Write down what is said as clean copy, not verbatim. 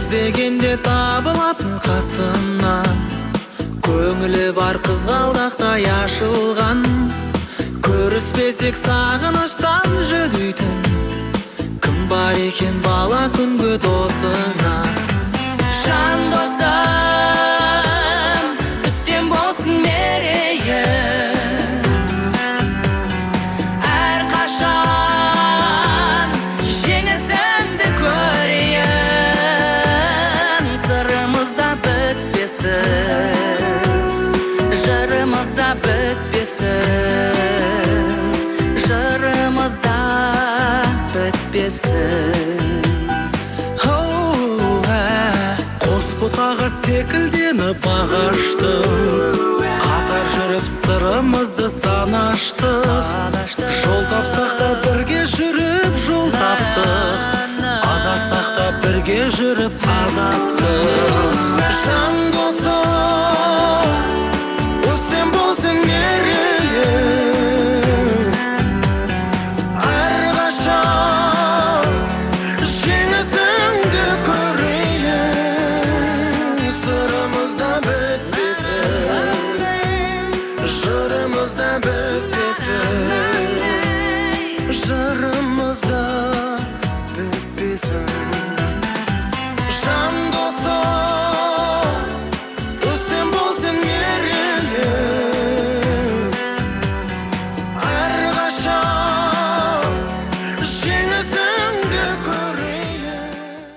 іздегенде табылатын қасымнан, көңілі бар қызғалдақтай ашылған. Көріспесек сағыныштан жүдейтін, кім бар екен бала күнгі досыңа? Жан досым, бізден болсын мерейі, әрқашан жеңісіңді көрейін. Сырымызда бітпесін, жырымызда бітпесін, жырымызда бітпесін. Қос бұтаға секілденіп ағаштық, қатар жүріп сырымызды санаштық. Жол тапсақ та бірге жүріп жол таптық, адасақ та бірге жүріп адастық.